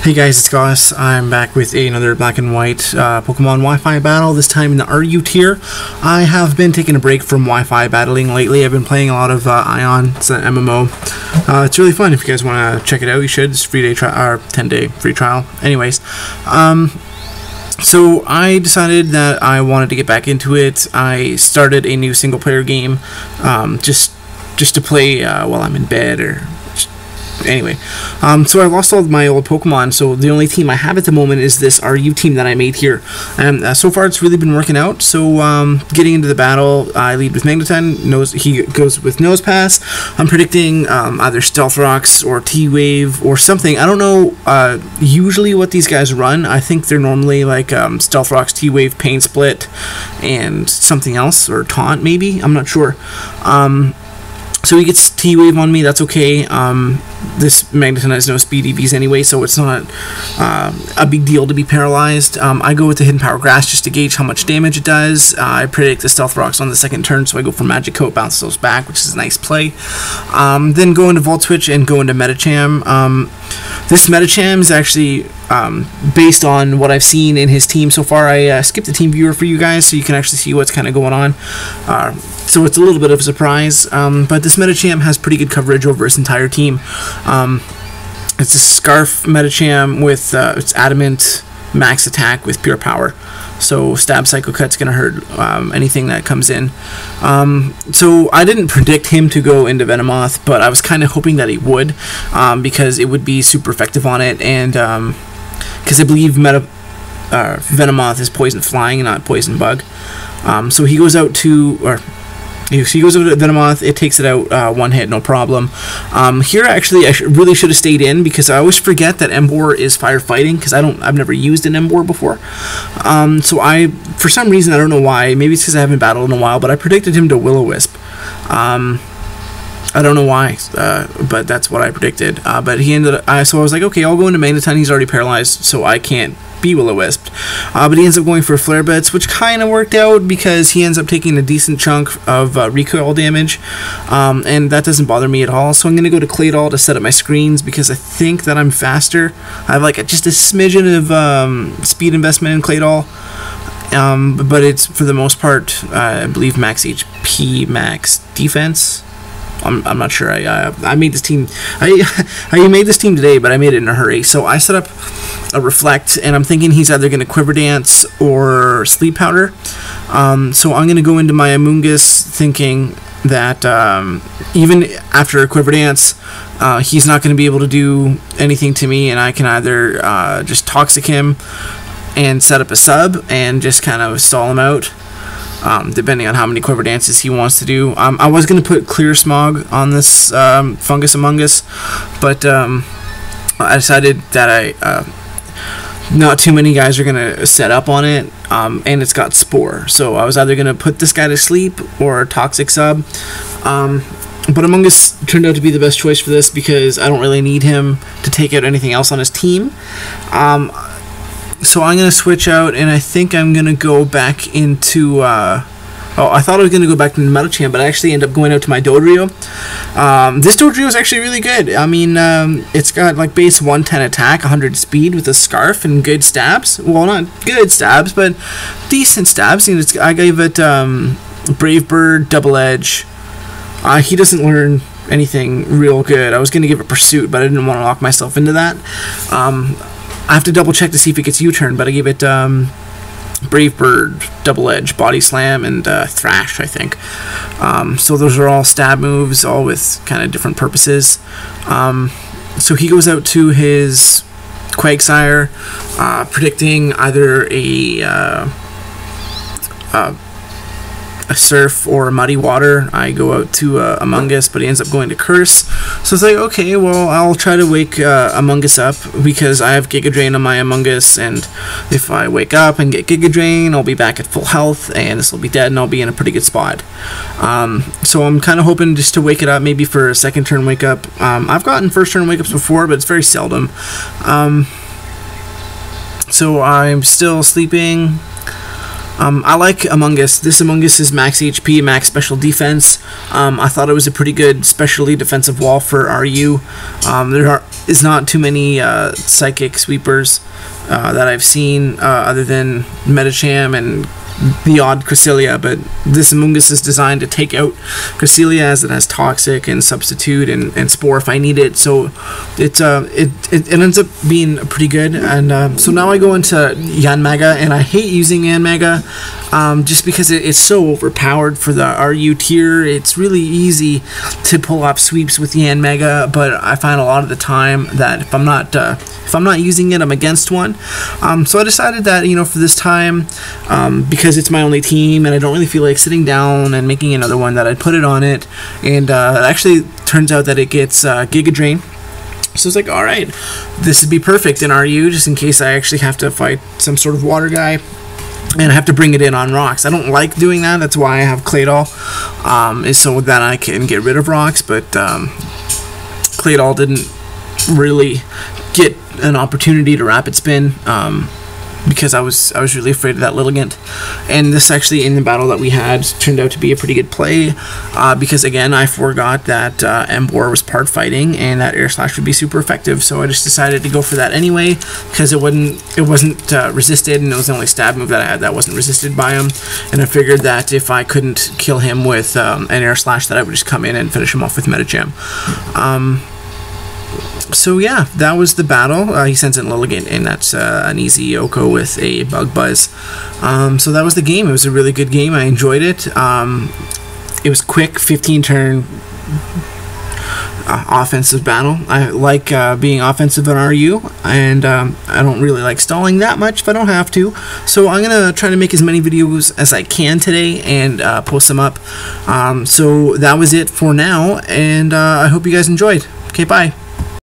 Hey guys, it's Goss. I'm back with another black and white Pokemon Wi-Fi battle, this time in the RU tier. I have been taking a break from Wi-Fi battling lately. I've been playing a lot of Ion. It's an MMO. It's really fun. If you guys want to check it out, you should. It's a free day trial, or 10-day free trial. Anyways, so I decided that I wanted to get back into it. I started a new single-player game, just to play while I'm in bed or... Anyway, so I lost all of my old Pokemon, so the only team I have at the moment is this RU team that I made here, and so far it's really been working out. So getting into the battle, I lead with Magneton. He goes with Nosepass. I'm predicting either Stealth Rocks or T-Wave or something. I don't know usually what these guys run. I think they're normally like Stealth Rocks, T-Wave, Pain Split, and something else, or Taunt maybe. I'm not sure. So he gets T-Wave on me, that's okay. This Magneton has no speed EVs anyway, so it's not a big deal to be paralyzed. I go with the Hidden Power Grass just to gauge how much damage it does. I predict the Stealth Rocks on the second turn, so I go for Magic Coat, bounce those back, which is a nice play. Then go into Volt Switch and go into Medicham. This Medicham is actually based on what I've seen in his team so far. I skipped the team viewer for you guys so you can actually see what's kind of going on. So it's a little bit of a surprise, but this Medicham has pretty good coverage over its entire team. It's a Scarf Medicham with its Adamant max attack with pure power. So Stab Psycho Cut's going to hurt anything that comes in. So I didn't predict him to go into Venomoth, but I was kind of hoping that he would, because it would be super effective on it, and because I believe Venomoth is Poison Flying and not Poison Bug. So he goes out to... he goes over to Venomoth, it takes it out one hit, no problem. Here, actually, I really should have stayed in, because I always forget that Emboar is firefighting, because I've never used an Emboar before. So for some reason, I don't know why, maybe it's because I haven't battled in a while, but I predicted him to Will-O-Wisp. I don't know why, but that's what I predicted. But he ended up, so I was like, okay, I'll go into Magneton. He's already paralyzed, so I can't be Will-O-Wisp. But he ends up going for Flare Blitz, which kind of worked out because he ends up taking a decent chunk of recoil damage, and that doesn't bother me at all. So I'm going to go to Claydol to set up my screens because I think that I'm faster. I have like just a smidgen of speed investment in Claydol. But it's, for the most part, I believe max HP, max defense. I'm not sure. I made this team. I made this team today, but I made it in a hurry. So I set up a Reflect, and I'm thinking he's either going to Quiver Dance or Sleep Powder. So I'm going to go into my Amoonguss thinking that even after a Quiver Dance, he's not going to be able to do anything to me, and I can either just Toxic him and set up a sub and just kind of stall him out. Depending on how many Quiver Dances he wants to do. I was going to put Clear Smog on this Fungus Among Us, but I decided that not too many guys are going to set up on it, and it's got Spore. So I was either going to put this guy to sleep or Toxic Sub. But Among Us turned out to be the best choice for this because I don't really need him to take out anything else on his team. So I'm going to switch out, and I think I'm going to go back into... I thought I was going to go back to the Medicham, but I actually ended up going out to my Dodrio. This Dodrio is actually really good. I mean, it's got like base 110 attack, 100 speed with a Scarf and good stabs. Well, not good stabs, but decent stabs. You know, I gave it Brave Bird, Double Edge. He doesn't learn anything real good. I was going to give it Pursuit, but I didn't want to lock myself into that. I have to double check to see if it gets U-turn, but I gave it Brave Bird, Double Edge, Body Slam, and Thrash, I think. So those are all stab moves, all with kind of different purposes. So he goes out to his Quagsire, predicting either a Surf or a Muddy Water. I go out to Among Us, but he ends up going to Curse. So it's like, okay, well, I'll try to wake Among Us up because I have Giga Drain on my Among Us, and if I wake up and get Giga Drain, I'll be back at full health, and this will be dead, and I'll be in a pretty good spot. So I'm kind of hoping just to wake it up, maybe for a second turn wake up. I've gotten first turn wake ups before, but it's very seldom. So I'm still sleeping. I like Among Us. This Among Us is max HP, max special defense. I thought it was a pretty good specially defensive wall for RU. There is not too many psychic sweepers that I've seen other than Metacham and the odd Cresselia, but this Among Us is designed to take out Cresselia as it has Toxic and Substitute and Spore if I need it, so it ends up being pretty good. And so now I go into Yanmega, and I hate using Yanmega just because it's so overpowered for the RU tier. It's really easy to pull off sweeps with Yanmega, but I find a lot of the time that if I'm not using it, I'm against one. So I decided that, you know, for this time, because it's my only team and I don't really feel like sitting down and making another one, that I'd put it on it. And it actually turns out that it gets Giga Drain. So it's like, alright, this would be perfect in RU just in case I actually have to fight some sort of water guy and I have to bring it in on rocks. I don't like doing that. That's why I have Claydol, is so that I can get rid of rocks, but Claydol didn't really get an opportunity to rapid spin because I was really afraid of that Lilligant. And this actually, in the battle that we had, turned out to be a pretty good play because again I forgot that Embor was part fighting and that Air Slash would be super effective, so I just decided to go for that anyway because it wasn't resisted, and it was the only stab move that I had that wasn't resisted by him. And I figured that if I couldn't kill him with an Air Slash, that I would just come in and finish him off with Metacham. So yeah, that was the battle. He sends in Lilligant, and that's an easy Yoko with a Bug Buzz. So that was the game. It was a really good game. I enjoyed it. It was quick, 15 turn offensive battle. I like being offensive in RU, and I don't really like stalling that much if I don't have to. So I'm going to try to make as many videos as I can today and post them up. So that was it for now, and I hope you guys enjoyed. Okay, bye.